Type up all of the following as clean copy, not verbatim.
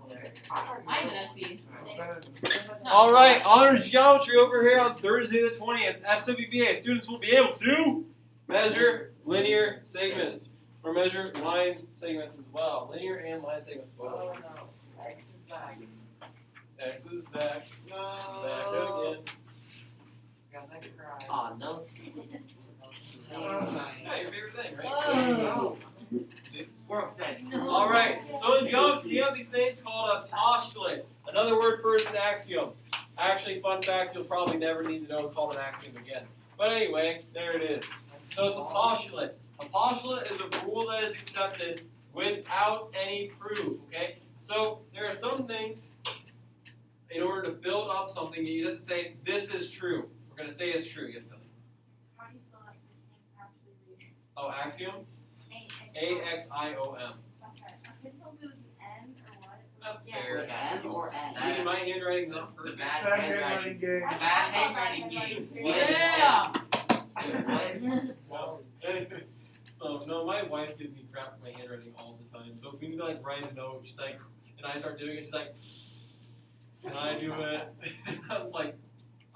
I'm an SE. All right, honors geometry over here on Thursday the 20th. FWBA students will be able to measure linear segments or measure line segments as well. Linear and line segments both. Oh no, X is back. X is back. No. Back again. Gonna cry. Aw, no. Yeah, your favorite thing, right? Whoa. See? We're upset. No. All right. So in geometry, you have these things called a postulate. Another word for it is an axiom. Actually, fun fact, you'll probably never need to know it's called an axiom again. But anyway, there it is. So it's a postulate. A postulate is a rule that is accepted without any proof. Okay. So there are some things. In order to build up something, you have to say this is true. We're going to say it's true. Yes, Billy. How do you spell that? I can't actually read it. Oh, axioms. A-X-I-O-M. AXIOM. Okay. I couldn't tell if it was an N or what. That's Yeah. fair. N or N? Maybe my handwriting's not perfect. Bad Bad handwriting. handwriting game. Bad handwriting game. Yeah. Well, anyway, so no, my wife gives me crap for my handwriting all the time. So if we need to like write a note, she's like, and I start doing it, she's like, can I do it? I was like,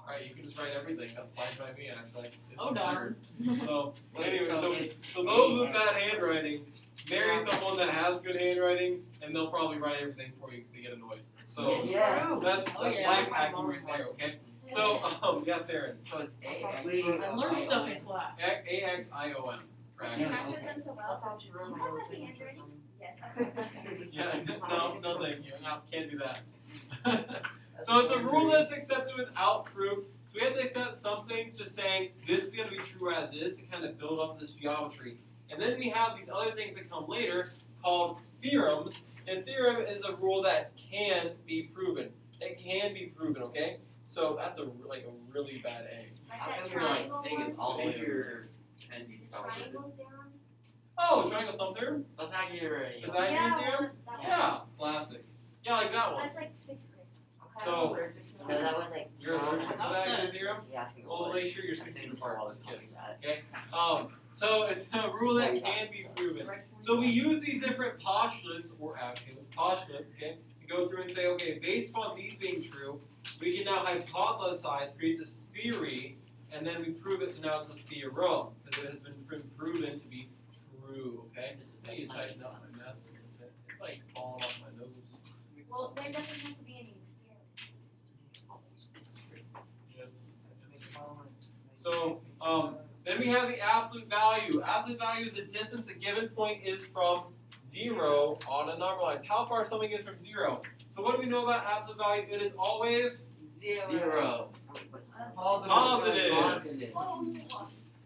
all right, you can just write everything. That's fine by me. And I'm like, it's Oh darn. So Wait, anyway, so so it's those with bad handwriting, marry someone that has good handwriting, and they'll probably write everything for you because they get annoyed. So Yeah. that's Oh, like yeah. life hacking right there. Okay. So yes, Aaron. So it's I learned stuff in class. AXIOM. You captured them so well. Do you have messy handwriting? Yes. Okay. Yeah, no, thank you. No, can't do that. So it's a rule that's accepted without proof. So we have to accept some things just saying this is going to be true as is to kind of build up this geometry. And then we have these other things that come later called theorems. And theorem is a rule that can be proven. It can be proven, okay? So that's a really bad A. Like How that come your like triangle thing is one? all the way over and you spell it? Triangles down? Oh, triangle sum theorem? Pythagorean. Pythagorean Yeah, theorem? that one. Yeah, classic. Yeah, like that one. That's like 6th grade. So No, that was like. you're allergic to That was Pythagorean sad. theorem? Yeah, I think it Well, was. make sure you're I 6 think feet before apart. I was Just kidding. talking about it. So it's a rule that can be proven. So we use these different postulates or axioms, postulates, okay, to go through and say, okay, based upon these being true, we can now hypothesize, create this theory, and then we prove it. So now it's a theorem because it has been proven to be true. Okay. This is I need to like tighten up my mask a little bit. It's like falling off my nose. Well, there doesn't have to be any experiment. Yes. So then we have the absolute value. Absolute value is the distance a given point is from 0 on a number line. It's how far something is from 0. So what do we know about absolute value? It is always Zero. positive. Positive.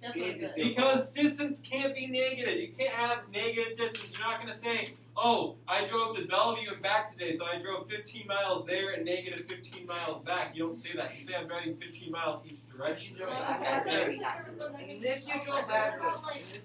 That's what it is. Because distance can't be negative. You can't have negative distance. You're not going to say, oh, I drove to Bellevue and back today, so I drove 15 miles there and negative 15 miles back. You don't say that. You say I'm driving 15 miles each direction. And this you go backwards.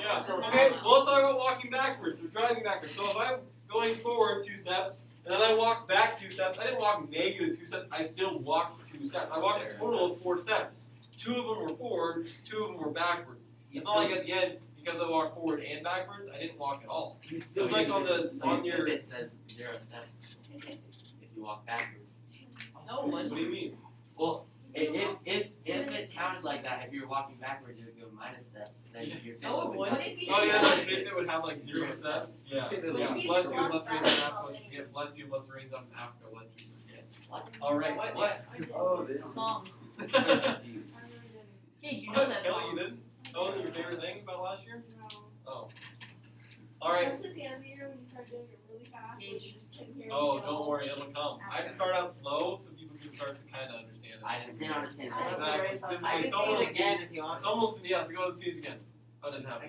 Yeah. Okay, well, let's talk about walking backwards or driving backwards. So if I'm going forward 2 steps, and then I walk back 2 steps, I didn't walk negative 2 steps, I still walked 2 steps. I walked a total of 4 steps. 2 of them were forward, 2 of them were backwards. It's not like at the end, because I walked forward and backwards, I didn't walk at all. So It's like on the on your. it says 0 steps if you walk backwards. No What one. do you mean? Well, if it counted like that, if you were walking backwards, it would go minus steps. Then your No, it would wouldn't. What if you Oh just yeah, walk- like it would have like 0 steps. Yeah. What Yeah. if you Bless just you, walk bless rains on backwards Africa, all bless day? you, bless you, bless rains on Africa, bless you. What? All right. What? Oh, this. Song. I'm so confused. Hey, you know that Kelly, you song. didn't? Oh, your favorite thing about last year? No. Oh. All right. Especially at the end of the year when you start doing it really fast. and you just couldn't hear Oh, me at don't all. worry, it'll come. I had to start out slow so people can start to kind of understand it. I didn't understand Exactly. that. It's, I it's can see almost it again if you want. It's almost yeah. So go and see it again. Oh, didn't happen.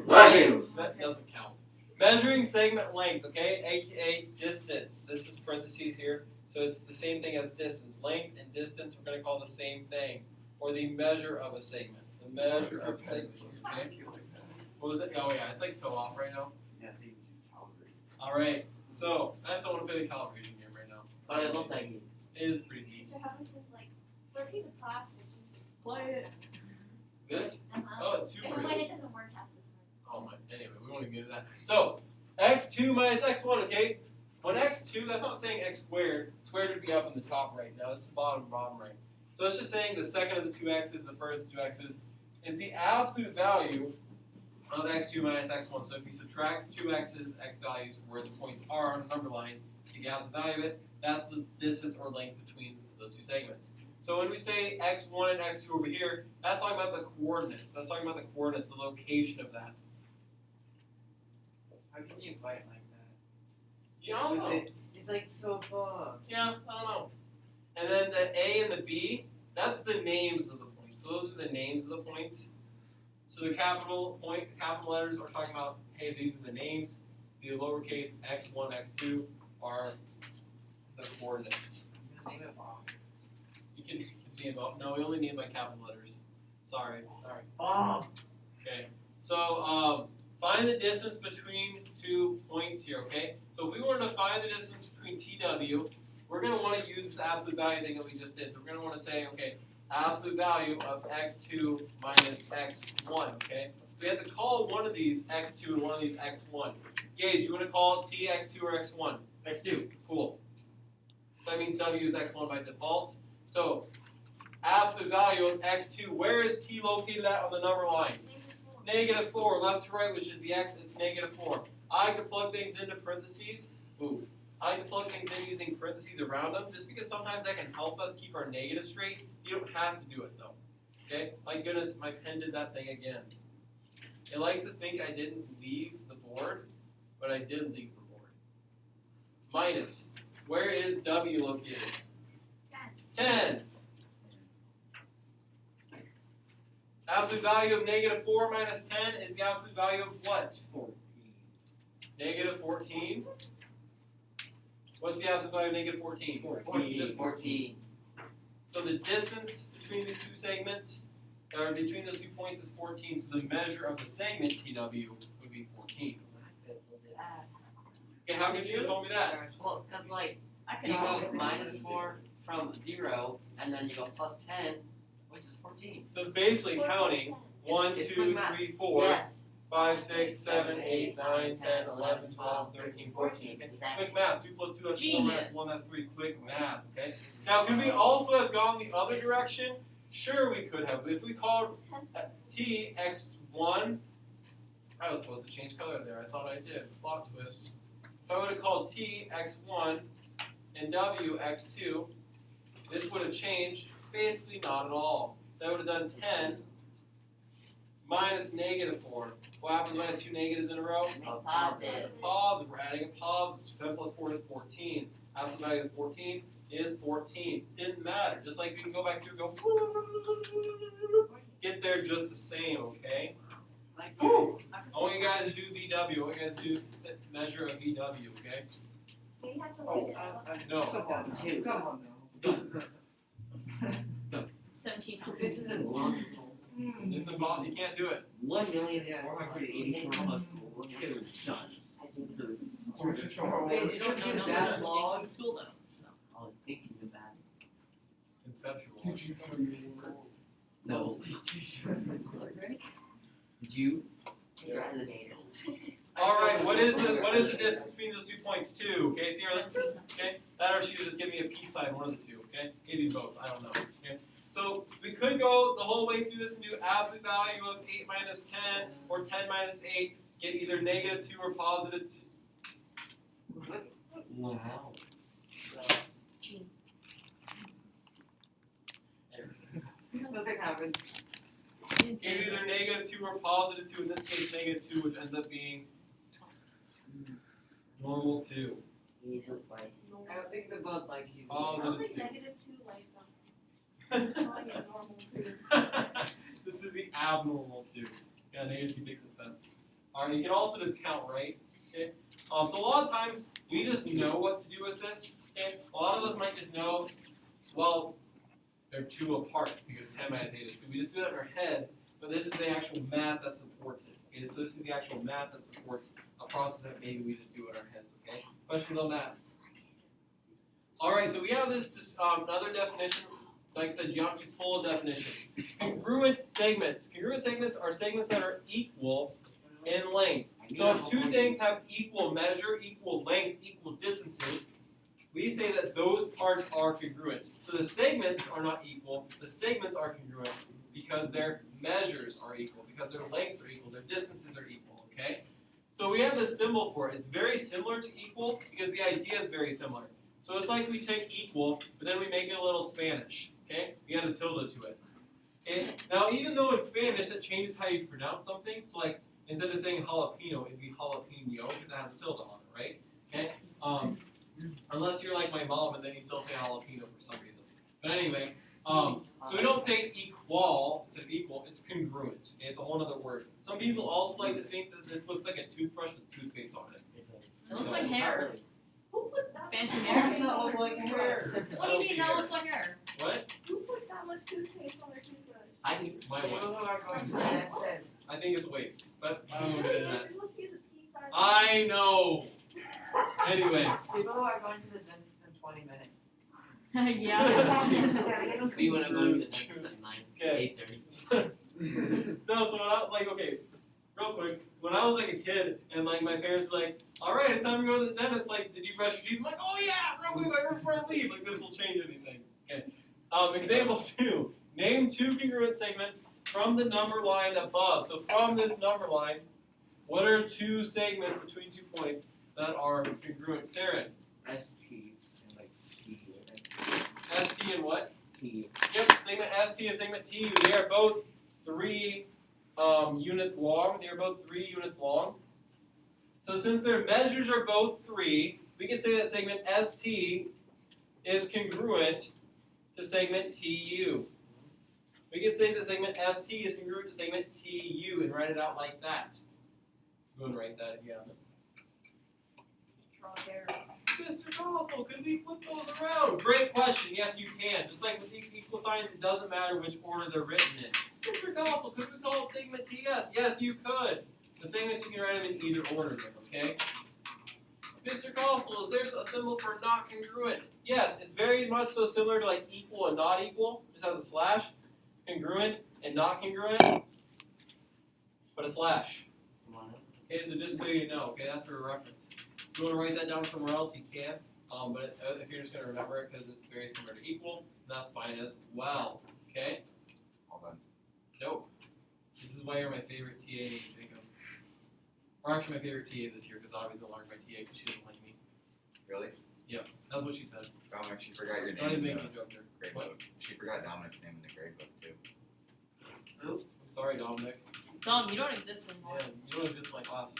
But you. That doesn't count. Measuring segment length, okay, aka distance. This is parentheses here, so it's the same thing as distance. Length and distance we're going to call the same thing, or the measure of a segment. The measure of a segment. Okay. What was it? Oh yeah, it's like so off right now. All right. So I just don't want to play the calibration game right now. But it looked like me. It is pretty neat. So how much is like for a piece of plastic? Play it. This? Uh-huh. Oh, it's super. And when easy. it doesn't work half the time. Oh my, anyway, we won't even get into that. So, x2 minus x1, okay? When x2, that's not saying x squared. Squared would be up in the top right. Now this is bottom right. So it's just saying the second of the two x's, the first of the two x's, is the absolute value of x2 minus x1. So if you subtract two x's, x values where the points are on the number line, you get the value of it. That's the distance or length between those two segments. So when we say x1 and x2 over here, that's talking about the coordinates. That's talking about the coordinates, the location of that. How can you fight like that? Yeah, I don't know. It's like so far. Yeah, I don't know. And then the A and the B, that's the names of the points. So those are the names of the points. So the capital letters are talking about, hey, these are the names. The lowercase x1, x2 are the coordinates. You can name Bob. No, we only name by capital letters. Sorry. Bob. Okay. So find the distance between 2 points here. Okay. So if we wanted to find the distance between TW, we're going to want to use this absolute value thing that we just did. So we're going to want to say, okay, absolute value of x2 minus x1. Okay. We have to call one of these x2 and one of these x1. Gage, you want to call T x2 or x1? x2. Cool. So that means W is x1 by default. So absolute value of x2, where is T located at on the number line? -4, left to right, which is the x, it's -4. I can plug things into parentheses. Ooh. I can plug things in using parentheses around them, just because sometimes that can help us keep our negative straight. You don't have to do it though. Okay? My goodness, my pen did that thing again. It likes to think I didn't leave the board, but I did leave the board. Minus. Where is W located? 10. Absolute value of -4 minus 10 is the absolute value of what? 14. -14. What's the absolute value of -14? 14. Just 14. So the distance between these two segments, or between those 2 points, is 14. So the measure of the segment TW would be 14. Okay, how could you have told me that? Well, because like I you can go -4 from 0, and then you go plus 10, which is 14. So it's basically counting 1, It's 2, quick math. 3, 4, Yes. 5, 6, 7, 8, 9, 10, 11, 12, 13, 14. Okay? Quick math. 2 plus 2, that's 4, minus Genius. 1, that's 3. Quick math, okay? Now, could we also have gone the other direction? Sure, we could have. If we called T x1, I was supposed to change color there. I thought I did. Plot twist. If I would have called T x1 and W x2, this would have changed basically not at all. That would have done 10 minus -4. What happens when I have 2 negatives in a row? Positive. Positive. We're adding a positive. 10 plus 4 is 14. Absolute value is 14. Is 14. Didn't matter. Just like we can go back through and go, get there just the same, okay? Like, Woo! I want you guys to do VW. I want you guys to do measure of VW, okay? Do you have to look it up? No. Come on now. Come on now. 1700. this is impossible. It's impossible. You can't do it. 1,484 plus 4 is done. I think the Wait, it took you No, that no, long? from school though. So. I was thinking about it. Conceptual. No. Ready? Did you? Yes. Resonator. All right. What is the distance between those 2 points? 2. Okay. See here. Okay. That or she was just giving me a peace sign. One of the two. Okay. Maybe both. I don't know. Okay. So we could go the whole way through this and do absolute value of 8 minus 10 or 10 minus 8. Get either -2 or +2. Wow. Nothing happened. Get either -2 or +2. In this case, -2, which ends up being normal 2. I don't think the boat likes you. Positive 2. -2 like normal 2. This is the abnormal 2. Yeah, -2 makes sense. Alright, you can also just count right. Okay. So a lot of times we just know what to do with this. Okay. A lot of us might just know, well, they're 2 apart because 10 minus 8 is 2. We just do that in our head, but this is the actual math that supports it. Okay. So this is the actual math that supports a process that maybe we just do in our heads. Okay. Questions on that? All right. So we have this another definition. Like I said, geometry is full of definition. Congruent segments. Congruent segments are segments that are equal in length. So if 2 things have equal measure, equal length, equal distances, say that those parts are congruent. So the segments are not equal, the segments are congruent because their measures are equal, because their lengths are equal, their distances are equal, okay? So we have this symbol for it. It's very similar to equal because the idea is very similar. So it's like we take equal, but then we make it a little Spanish, okay? We add a tilde to it. Okay? Now, even though in Spanish it changes how you pronounce something, so like instead of saying jalapeno, it'd be jalapeno because it has a tilde on it, right? Okay? Unless you're like my mom and then you still say jalapeno for some reason. But anyway, so we don't say equal instead of equal, it's congruent. Okay? It's a whole other word. Some people also like to think that this looks like a toothbrush with toothpaste on it. It looks like hair. Who put that? Fancy How hair. does that look like hair? What do you mean that looks like hair? What? Who put that much toothpaste on their toothbrush? I do. My wife. People are going to that sense. I think it's waste, but I don't know what it is. You're supposed to use a pea-sized. I know. Anyway, People are going to the dentist in 20 minutes. Yeah. We wanna go to the dentist at 9, Okay. 8:30. no, so when I like, okay, real quick, when I was like a kid and like my parents were like, all right, it's time to go to the dentist. Like, did you brush your teeth? I'm like, oh yeah, real quick, like before I leave. Like this will change anything. Okay. Example 2. Name 2 congruent segments from the number line above. So from this number line, what are 2 segments between 2 points that are congruent? Saren, ST and like T, I think. ST and what? T. Yep, segment ST and segment TU. They are both 3 units long. They are both 3 units long. So since their measures are both 3, we can say that segment ST is congruent to segment TU. We can say that segment ST is congruent to segment TU and write it out like that. Go and write that again. Draw hair. Mr. Colossal, could we flip those around? Great question. Yes, you can. Just like with equal signs, it doesn't matter which order they're written in. Mr. Colossal, could we call it segment TS? Yes, you could. The segments, you can write them in either order there, okay? Mr. Colossal, is there a symbol for not congruent? Yes, it's very much so similar to like equal and not equal. Just has a slash. Congruent and not congruent. But a slash. Okay, so just so you know, okay, that's for a reference. If you want to write that down somewhere else, you can. But if you're just going to remember it because it's very similar to equal, that's fine as well. Okay? All done. Nope. This is why you're my favorite TA, Jacob. Or actually my favorite TA this year because obviously I learned my TA because she doesn't like me. Really? That's what she said. Dominic, she forgot your Don't name even in make me the joke there. grade What? book. She forgot Dominic's name in the grade book too. I'm sorry, Dominic. Dom, you don't exist anymore. Man, you don't exist in my class.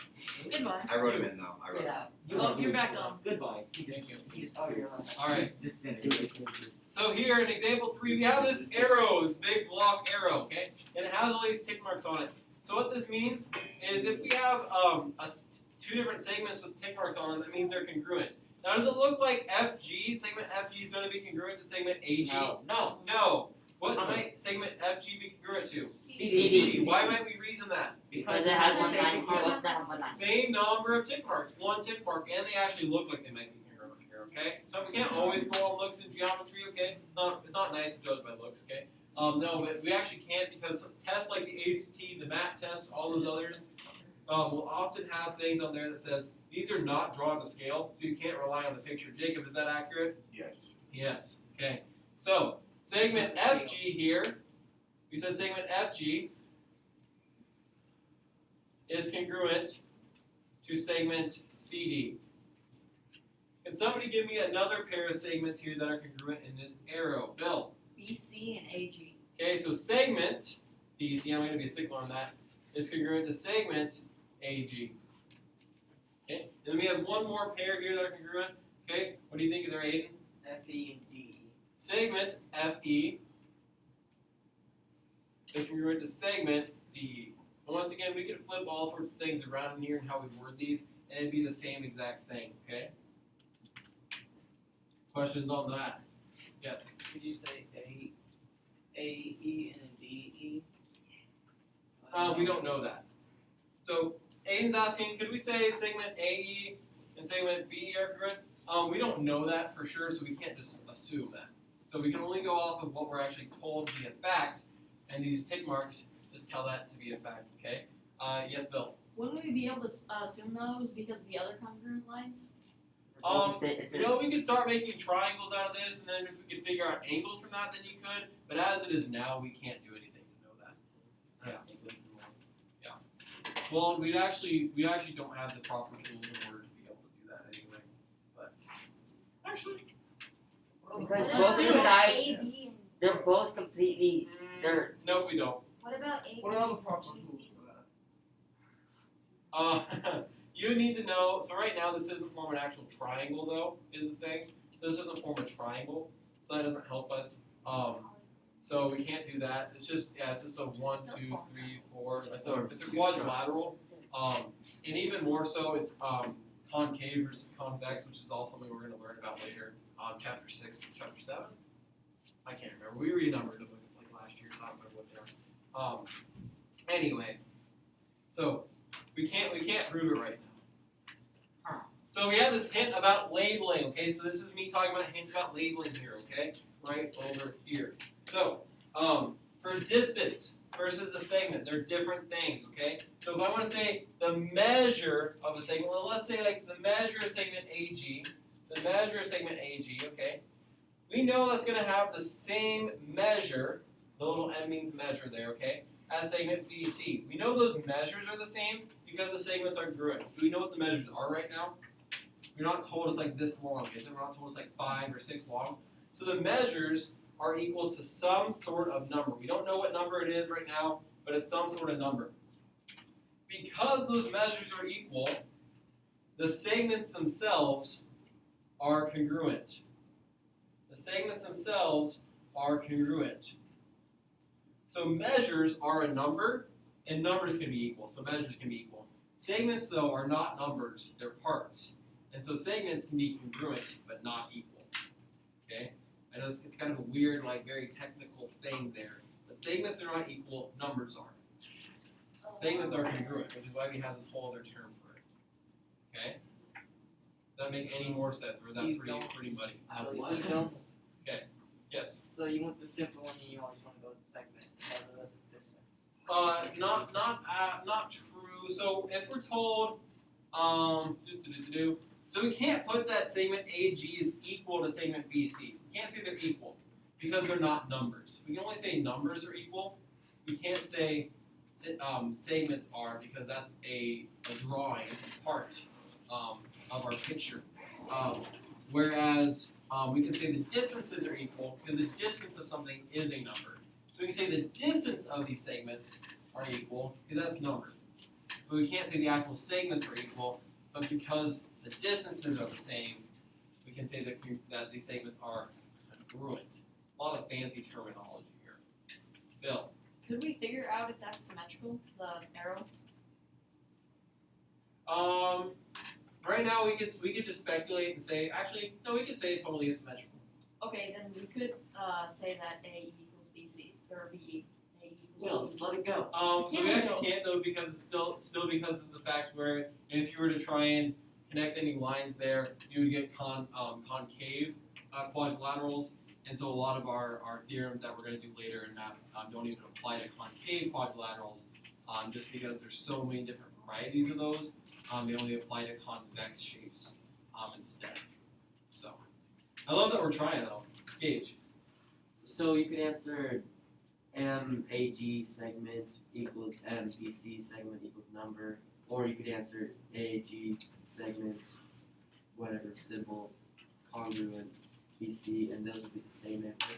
Goodbye. I wrote him in though. I wrote him. Oh, you're back, Dom. Goodbye. Thank you. He's Alright. disintegrated. So here in example 3, we have this arrow, this big block arrow, okay? And it has all these tick marks on it. So what this means is if we have 2 different segments with tick marks on them, that means they're congruent. Now does it look like FG, segment FG is going to be congruent to segment AG? No. No. What might segment FG be congruent to? CD. Why might we reason that? Because it has one line for Same number of tick marks, 1 tick mark, and they actually look like they might be congruent here, okay? So we can't always go on looks in geometry, okay? It's not nice to judge by looks, okay? No, but we actually can't because tests like the ACT, the MAT tests, all those others, will often have things on there that says these are not drawn to scale, so you can't rely on the picture. Jacob, is that accurate? Yes. Yes. Okay. So segment FG here, we said segment FG is congruent to segment CD. Can somebody give me another pair of segments here that are congruent in this arrow? Bill. BC and AG. Okay, so segment BC, I'm going to be a stickler on that, is congruent to segment AG. Okay, and then we have one more pair here that are congruent. Okay, what do you think of their Aiden? FE and DE. Segment FE is congruent to segment DE. And once again, we can flip all sorts of things around in here and how we word these, and it'd be the same exact thing, okay? Questions on that? Yes? Could you say AE and a DE? We don't know that. So Aiden's asking, could we say segment AE and segment BE are congruent? We don't know that for sure, so we can't just assume that. So we can only go off of what we're actually told to be a fact, and these tick marks just tell that to be a fact, okay? Yes, Bill? Wouldn't we be able to assume those because of the other congruent lines? You know, we could start making triangles out of this, and then if we could figure out angles from that, then you could. But as it is now, we can't do anything to know that. Well, we actually don't have the proper tools in order to be able to do that anyway. But actually, Because Let's both do of the it. sides, A, B, and they're both completely, they're, no, we don't. what about A, What B, are the and proper G, tools C? for that? You need to know. So right now, this doesn't form an actual triangle, though. Is the thing. This doesn't form a triangle, so that doesn't help us. So we can't do that. It's just it's just a 1, 2, 3, 4. It's a quadrilateral. And even more so, it's concave versus convex, which is also something we're going to learn about later. Chapter 6, chapter 7. I can't remember. We renumbered them like last year, so I don't remember what they are. Anyway, so we can't prove it right now. So we have this hint about labeling. Okay, so this is me talking about a hint about labeling here. Okay, right over here. So for distance versus a segment, they're different things. Okay, so if I want to say the measure of a segment, well, let's say like the measure of segment AG. The measure of segment AG, okay? We know that's going to have the same measure, the little m means measure there, okay, as segment BC. We know those measures are the same because the segments are congruent. Do we know what the measures are right now? We're not told it's like this long, is it? We're not told it's like 5 or 6 long. So the measures are equal to some sort of number. We don't know what number it is right now, but it's some sort of number. Because those measures are equal, the segments themselves are congruent. The segments themselves are congruent. So measures are a number, and numbers can be equal. So measures can be equal. Segments, though, are not numbers. They're parts. And so segments can be congruent, but not equal. Okay? I know it's kind of a weird, like, very technical thing there. But segments are not equal. Numbers are. Segments are congruent, which is why we have this whole other term for it. Okay? Does that make any more sense, or is that pretty muddy? So you don't, Yes. so you want the simple one and you always want to go with the segment rather than the distance. Not true. So if we're told, so we can't put that segment AG is equal to segment BC. We can't say they're equal because they're not numbers. We can only say numbers are equal. We can't say segments are because that's a drawing. It's a part of our picture. Whereas we can say the distances are equal because the distance of something is a number. So we can say the distance of these segments are equal because that's numbered. But we can't say the actual segments are equal, but because the distances are the same, we can say that these segments are congruent. A lot of fancy terminology here. Bill. Could we figure out if that's symmetrical, the arrow? Right now we could just speculate and say, actually, no, we could say it totally is symmetrical. Okay, then we could say that A equals BC, or B A Will, equals just let it go. So we actually can't though because it's still because of the fact where if you were to try and connect any lines there, you would get concave quadrilaterals, and so a lot of our theorems that we're going to do later in math don't even apply to concave quadrilaterals, just because there's so many different varieties of those. They only apply to convex shapes instead. So I love that we're trying though. Gage. So you could answer MAG segment equals MBC segment equals number, or you could answer AG segment, whatever symbol, congruent, BC, and those would be the same answer.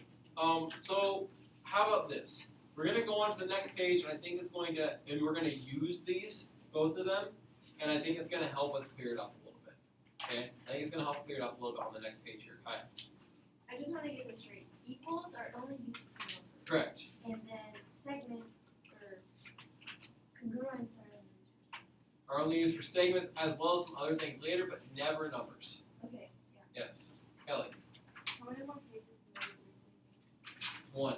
So how about this? We're gonna go on to the next page, and I think it's going to, and we're gonna use these, both of them, and I think it's gonna help us clear it up a little bit. Okay? I think it's gonna help clear it up a little bit on the next page here. Kaya. I just want to get this straight. Equals are only used for numbers. Correct. And then segments or congruents are Are only used for only used for segments as well as some other things later, but never numbers. Okay, Yes. Kelly. how many more pages do you 1.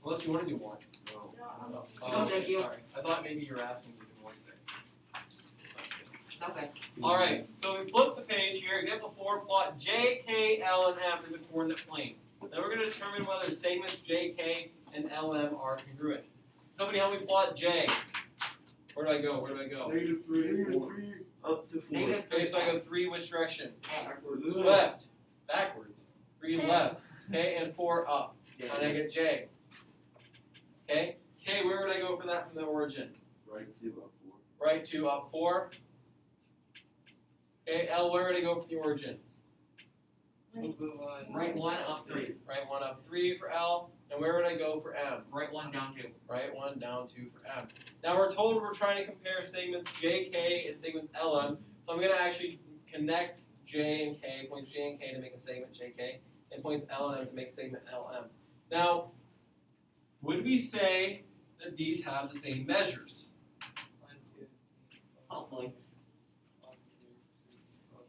Unless you want to do 1. No, Oh, thank you. Sorry. I thought maybe you were asking me to do more today. Okay. All right, so we flip the page here. Example 4, plot J, K, L, and M in the coordinate plane. Then we're going to determine whether segments J, K, and LM are congruent. Somebody help me plot J. Where do I go? Where do I go? -3, Up to 4. Negative Okay, so I go 3 which direction? Left. Backwards. 3 left. Okay, and 4 up. And I get J. Okay? K, where would I go for that from the origin? Right 2 up 4. Right 2 up 4. Okay, L, where would I go from the origin? Right 1 up 3. Right 1 up 3 for L. And where would I go for M? Right 1 down 2. Right 1 down 2 for M. Now we're told we're trying to compare segments JK and segments LM. So I'm going to actually connect J and K, points J and K to make a segment JK, and points L and M to make a segment LM. Now, would we say that these have the same measures? 1, 2, 3, 4. Hopefully. 1, 2, 3, 4.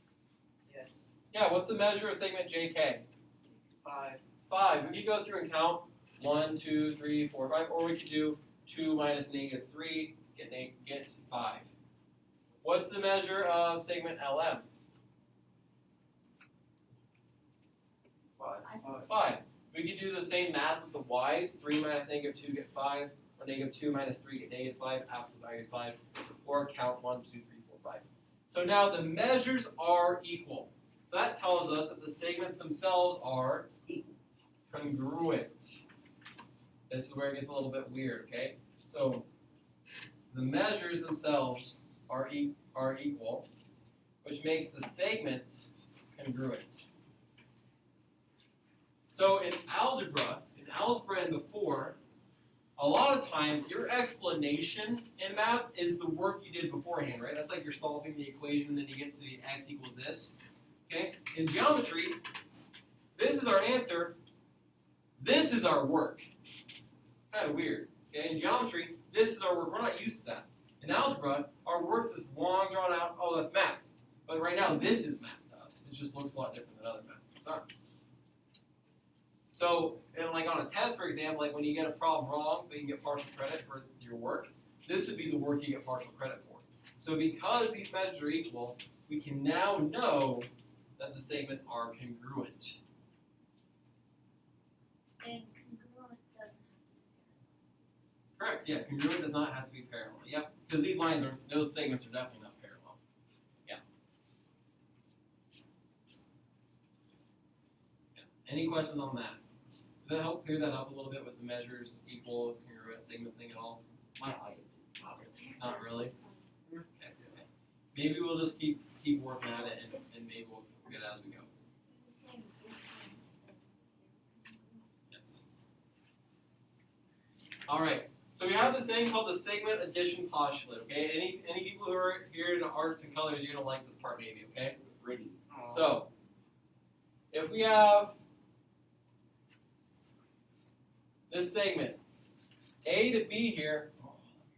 Yes. Yeah, what's the measure of segment JK? 5. 5. We could go through and count 1, 2, 3, 4, 5, or we could do 2 minus negative 3, get 5. What's the measure of segment LM? 5. We could do the same math with the y's. 3 minus negative 2 get 5, or negative 2 minus 3 get negative 5, absolute value is 5, or count 1, 2, 3, 4, 5. So now the measures are equal. So that tells us that the segments themselves are congruent. This is where it gets a little bit weird, okay? So the measures themselves are equal, which makes the segments congruent. So in algebra and before, a lot of times your explanation in math is the work you did beforehand, right? That's like you're solving the equation and then you get to the x equals this. Okay? In geometry, this is our answer. This is our work. Kind of weird. Okay? In geometry, this is our work. We're not used to that. In algebra, our work's this long, drawn out, oh, that's math. But right now, this is math to us. It just looks a lot different than other math. So, and like on a test, for example, like when you get a problem wrong, but you can get partial credit for your work, this would be the work you get partial credit for. So because these measures are equal, we can now know that the segments are congruent. And congruent doesn't have to be Correct, yeah, congruent does not have to be parallel. Yep, because these lines are, those segments are definitely not parallel. Yeah. Any questions on that? Did that help clear that up a little bit with the measures, equal, congruent, segment thing at all? My audience is not really. Not really? Okay. Maybe we'll just keep working at it and maybe we'll get it as we go. Yes. All right. So we have this thing called the segment addition postulate. Okay. Any people who are here in arts and colors, you're gonna like this part maybe. Okay. Ready. So if we have this segment A to B here, oh,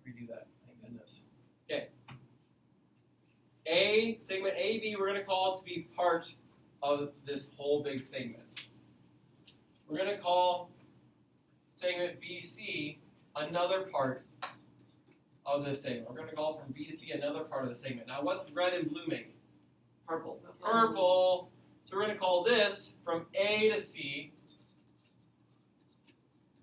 let me redo that. Thank goodness. Okay. Segment AB, we're going to call it to be part of this whole big segment. We're going to call segment BC another part of this segment. We're going to call from B to C another part of the segment. Now, what's red and blue make? Purple. Purple. So we're going to call this from A to C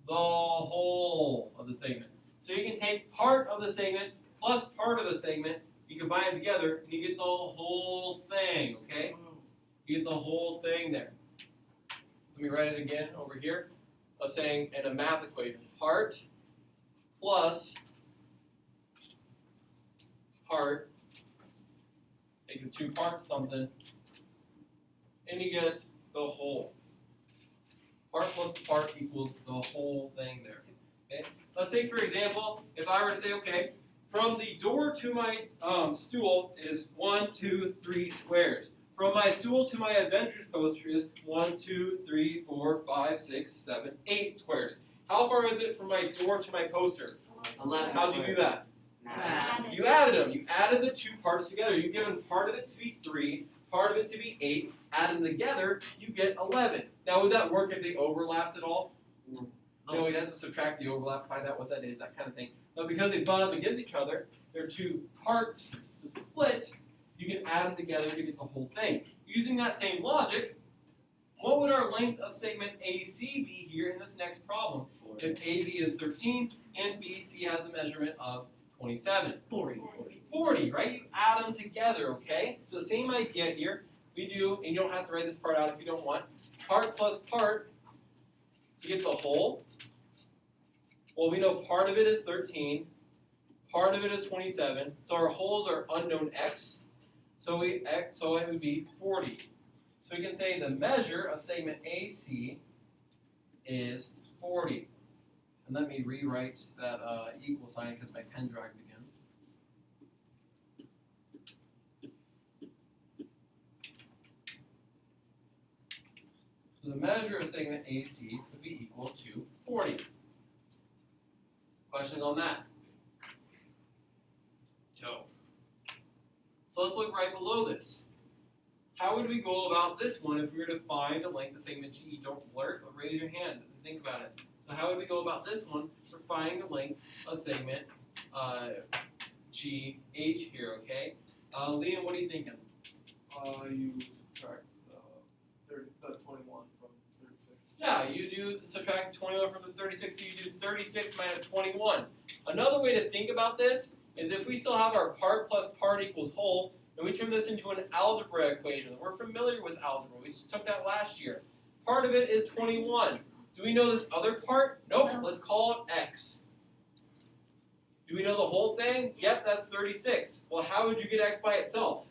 the whole of the segment. So you can take part of the segment plus part of the segment, you combine them together, and you get the whole thing, okay? You get the whole thing there. Let me write it again over here. I'm saying in a math equation, part plus part, take the two parts of something, and you get the whole. Part plus the part equals the whole thing there. Okay? Let's say, for example, if I were to say, okay, from the door to my stool is 1, 2, 3 squares. From my stool to my adventures poster is 1, 2, 3, 4, 5, 6, 7, 8 squares. How far is it from my door to my poster? 11. How'd you do that? Added. You added them. You added the two parts together. You've given part of it to be 3, part of it to be 8. Add them together, you get 11. Now, would that work if they overlapped at all? No. No, we'd have to subtract the overlap, find out what that is, that kind of thing. But because they butt up against each other, they're two parts to split, you can add them together to get the whole thing. Using that same logic, what would our length of segment AC be here in this next problem? If AB is 13 and BC has a measurement of 27. 40. 40, right? You add them together, okay? So same idea here. We do, and you don't have to write this part out if you don't want. Part plus part, you get the whole. Well, we know part of it is 13, part of it is 27. So our wholes are unknown x. So it would be 40. So we can say the measure of segment AC is 40. And let me rewrite that equal sign because my pen dragged again. So the measure of segment AC would be equal to 40. Questions on that? No. So let's look right below this. How would we go about this one if we were to find the length of segment GE? Don't blurt, but raise your hand and think about it. So how would we go about this one for finding the length of segment GH here, okay? Liam, what are you thinking? You subtract 21 from 36. Yeah, you do subtract 21 from the 36, so you do 36 minus 21. Another way to think about this is if we still have our part plus part equals whole, and we turn this into an algebra equation. We're familiar with algebra. We just took that last year. Part of it is 21. Do we know this other part? Nope. No. Let's call it x. Do we know the whole thing? Yep, that's 36. Well, how would you get x by itself?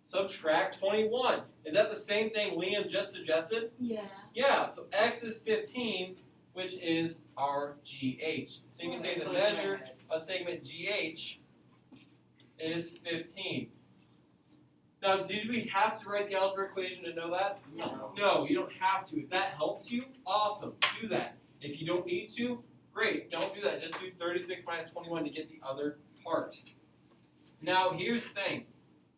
Subtract 21. Is that the same thing Liam just suggested? Yeah. Yeah, so x is 15, which is our GH. So you can say the measure of segment GH is 15. Now, did we have to write the algebra equation to know that? No. No, you don't have to. If that helps you, awesome, do that. If you don't need to, great, don't do that. Just do 36 minus 21 to get the other part. Now, here's the thing.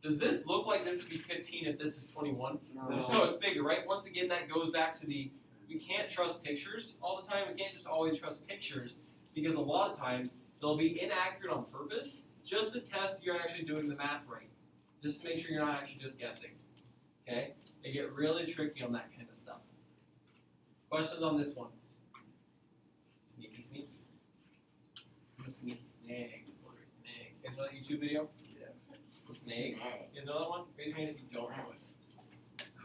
Does this look like this would be 15 if this is 21? No, it's bigger, right? Once again, that goes back to we can't trust pictures all the time. We can't just always trust pictures because a lot of times they'll be inaccurate on purpose just to test if you're actually doing the math right. Just to make sure you're not actually just guessing. Okay? They get really tricky on that kind of stuff. Questions on this one? Sneaky, sneaky. Sneaky snake. Snake. You guys know that YouTube video? Yeah. The snake. You guys know that one? Raise your hand if you don't know it.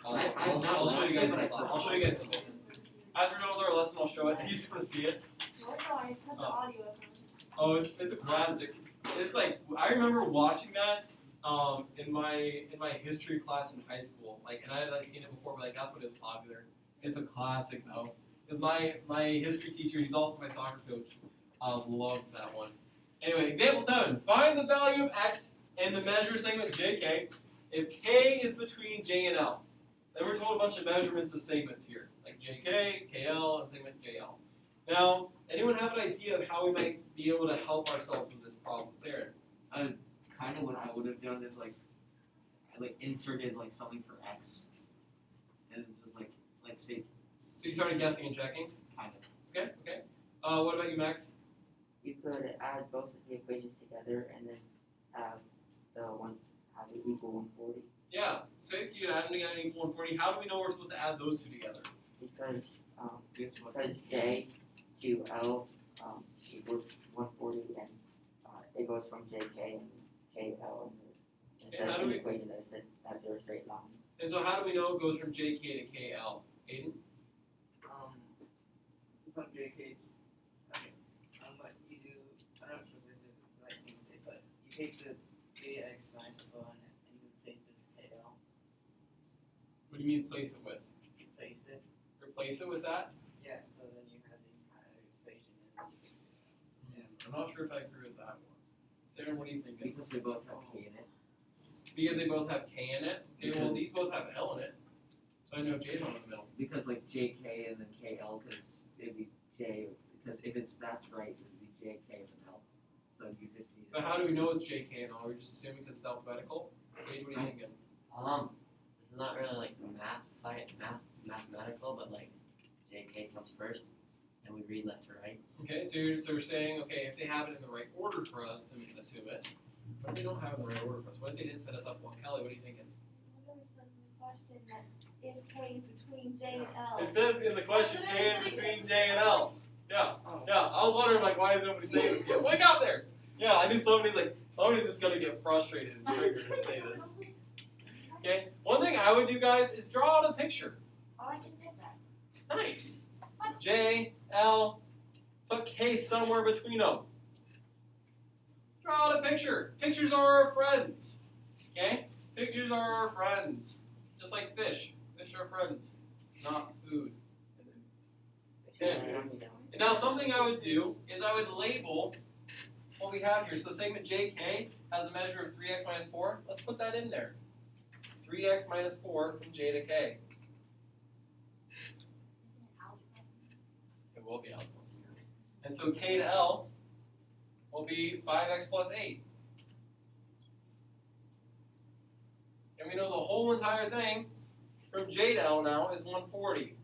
I'll I'll show you guys. but I I'll show you guys something. After another lesson, I'll show it. You just want to see it. What do I put the audio up on? Oh, it's a classic. It's like I remember watching that in my history class in high school. Like, and I had seen it before, but like that's when it was popular. It's a classic though. Because my history teacher, he's also my soccer coach, loved that one. Anyway, example 7. Find the value of x in the measure segment JK if k is between J and L. Then we're told a bunch of measurements of segments here, like JK, KL, and segment JL. Now, anyone have an idea of how we might be able to help ourselves with this problem? Sarah? Kind of what I would have done is I inserted like something for x, and just like say So you started guessing and checking? kind of. Okay, okay. What about you, Max? You could add both of the equations together and then have it equal 140 Yeah, so if you add them together and equal 140, how do we know we're supposed to add those two together? because Guess what? J to L equals 140 and it goes from JK and KL and And how instead do of the we- equation that said after a straight line. And so how do we know it goes from JK to KL? Aiden? From JK, okay, but you do, I don't know if this is the right thing to say, but you take the JX minus 1 and you replace it with KL, What do you mean place it with? replace it, Replace it with that? yeah, so then you have the entire equation and you can do I'm not sure if I agree with that one. Sarah, what are you thinking? Because they both have K in it. Because they both have K in it? Okay, well these both have L in it. So I know J's on in the middle. Because like JK and then KL, because it'd be J, because if that's right, it would be JK and then L. So you just need. But how do we know it's JK and L? Are we just assuming because it's alphabetical? Aiden, what are you thinking? This is not really like mathematical, but like JK comes first, and we read left to right. Okay, so you're saying, okay, if they have it in the right order for us, then we can assume it. What if they don't have it in the right order for us? What if they didn't set us up well? Kelly, what are you thinking? Well, there was some question that if K is between J and L. It says in the question, K is between J and L. Yeah, yeah. I was wondering, like, why is nobody saying this yet? Well, I got there. Yeah, I knew somebody like, Somebody's just gonna get frustrated and triggered and say this. Okay, one thing I would do, guys, is draw out a picture. Oh, I just did that. Nice. J, L, put K somewhere between them. Draw out a picture. Pictures are our friends. Okay? Pictures are our friends. Just like fish. Fish are friends, not food. Okay. And now something I would do is I would label what we have here. So segment JK has a measure of 3x minus 4. Let's put that in there. 3x minus 4 from J to K. It will be algebra. And so K to L will be 5x plus 8. And we know the whole entire thing from J to L now is 140.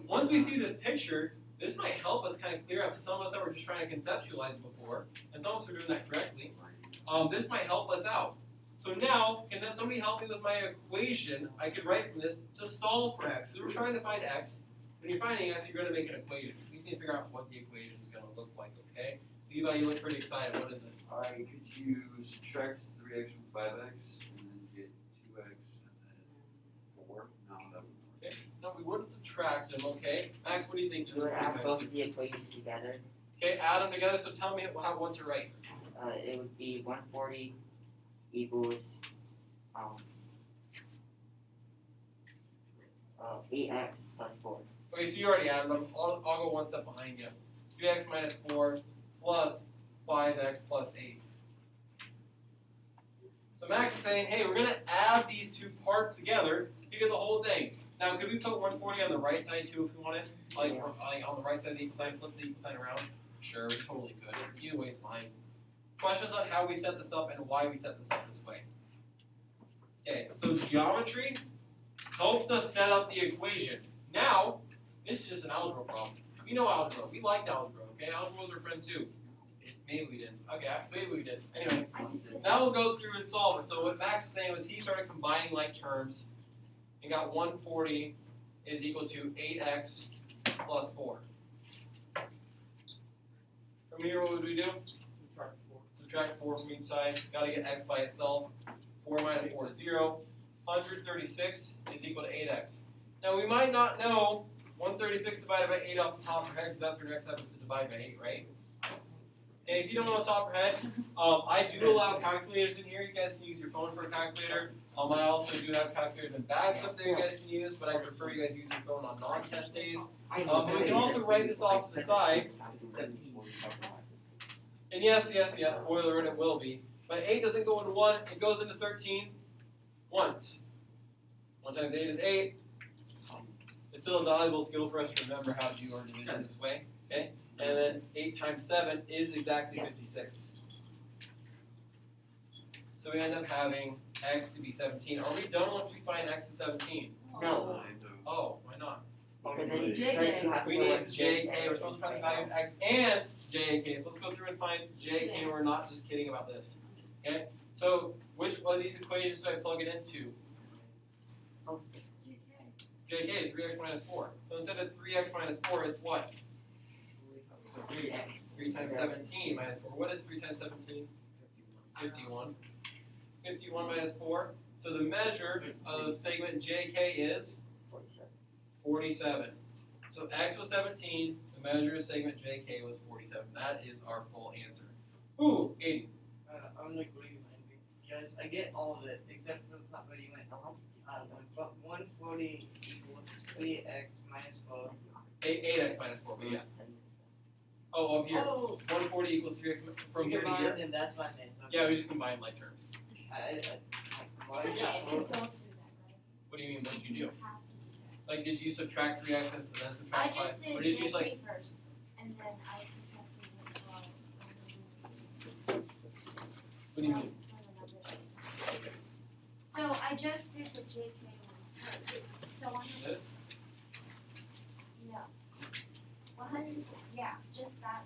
Once we see this picture, this might help us kind of clear up. So some of us that were just trying to conceptualize before, and some of us are doing that correctly, this might help us out. So now, can somebody help me with my equation I could write from this to solve for x? So we're trying to find x. When you're finding x, you're going to make an equation. You just need to figure out what the equation is going to look like, okay? Levi, you look pretty excited. What is it? Could you subtract 3x from 5x and then get 2x and then 4? No, that wouldn't work. Okay. No, we wouldn't subtract them, okay? Max, what do you think? You would add both of the equations together. Okay, add them together. So tell me what to write. It would be 140 equals 8x plus 4. Okay, so you already added them. I'll go one step behind you. 3x minus 4 plus 5x plus 8. So Max is saying, hey, we're going to add these two parts together to get the whole thing. Now, could we put 140 on the right side too if we wanted? Like on the right side of the equal sign, flip the equal sign around? Sure, we totally could. Either way is fine. Questions on how we set this up and why we set this up this way. Okay, so geometry helps us set up the equation. Now, this is just an algebra problem. We know algebra. We liked algebra, okay? Algebra was our friend too. Maybe we didn't. Okay, maybe we did. Anyway, now we'll go through and solve it. So what Max was saying was he started combining like terms and got 140 is equal to 8x plus 4. From here, what would we do? Subtract 4 from each side. Got to get x by itself. 4 minus 4 is 0. 136 is equal to 8x. Now we might not know 136 divided by 8 off the top of our head because that's our next step is to divide by 8, right? Okay, if you don't know off the top of your head, I do allow calculators in here. You guys can use your phone for a calculator. I also do have calculators and bags up there you guys can use, but I prefer you guys use your phone on non-test days. We can also write this off to the side. And yes, spoiler alert, it will be. But 8 doesn't go into 1, it goes into 13 once. 1 times 8 is 8. It's still a valuable skill for us to remember how to do our division this way. Okay? And then 8 times 7 is exactly 56. So we end up having x to be 17. Are we done once we find x to 17? No. Oh, why not? Because then JK. you have to We go need with JK. We're supposed to find the value of x and JK. So let's go through and find JK. We're not just kidding about this. Okay? So which one of these equations do I plug it into? JK, 3x minus 4. So instead of 3x minus 4, it's what? 3 times 17 minus 4. What is 3 times 17? 51. 51 minus 4. So the measure of segment JK is 47. So x was 17. The measure of segment JK was 47. That is our full answer. Ooh, 80. I'm like, what do you mean? Yes, I get all of it except for the part where you went. 140 equals 3x minus 4. 8x minus 4, but yeah. Oh, up here. 140 equals 3x from here to here. And that's my name. Yeah, we just combined like terms. Yeah. You don't do that, right? What do you mean, what did you do? You have to do that. Like, did you subtract 3x and then I subtract 5? just did Or did you just like, JK first, and then I subtracted what do you mean? So I just did the JK one first. So 100, This? no. 100, yeah, just that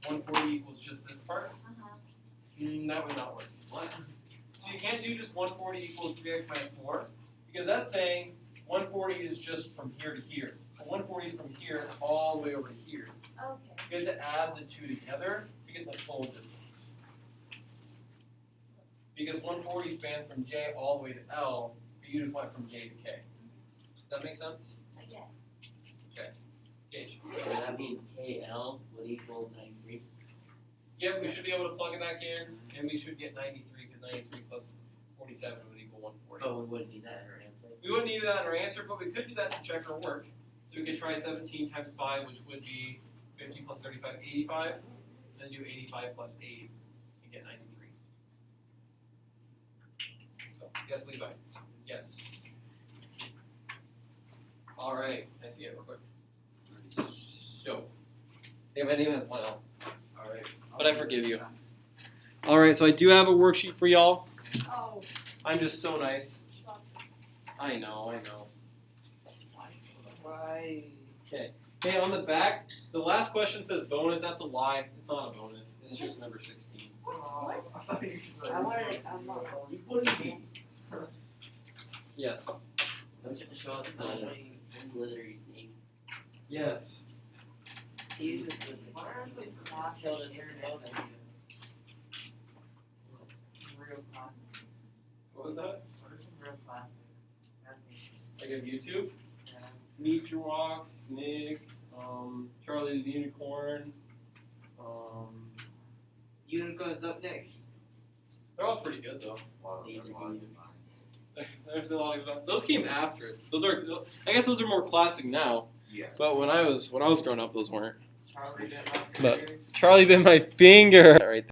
little part. 140 equals just this part? Uh-huh. That would not work. What? So you can't do just 140 equals 3x minus 4, because that's saying 140 is just from here to here. So 140 is from here all the way over to here. Okay. You have to add the two together we get the full distance. Because 140 spans from J all the way to L, but you just went from J to K. Does that make sense? I guess. Gage. So that means KL would equal 93. Yep, we should be able to plug it back in, and we should get 93, because 93 plus 47 would equal 140. Oh, we wouldn't need that in our answer. We wouldn't need that in our answer, but we could do that to check our work. So we could try 17 times 5, which would be 50 plus 35, 85. Then do 85 plus 8 and get 93. So, yes, Levi. Yes. All right, I see it real quick. So, yeah, my name has one L. All right, but I forgive you. All right, so I do have a worksheet for y'all. Oh. I'm just so nice. I know. Why? Okay. Hey, on the back, the last question says bonus. That's a lie. It's not a bonus. It's just number 16. Oh, I thought you said. I wanted to, I'm not. You bullied me. Yes. Don't you have to show us the slithery snake? Yes. He uses the, it's not killed as a bonus. Real classic. What was that? What are some real classic? Nothing. Like on YouTube? Yeah. Nature Walk, Snake, Charlie the Unicorn. Unicorn's up next. They're all pretty good though. These are good. There's a lot of stuff. Those came after it. I guess those are more classic now. Yeah. But when I was growing up, those weren't. Charlie bit my But- finger. Charlie bit my finger. Right there.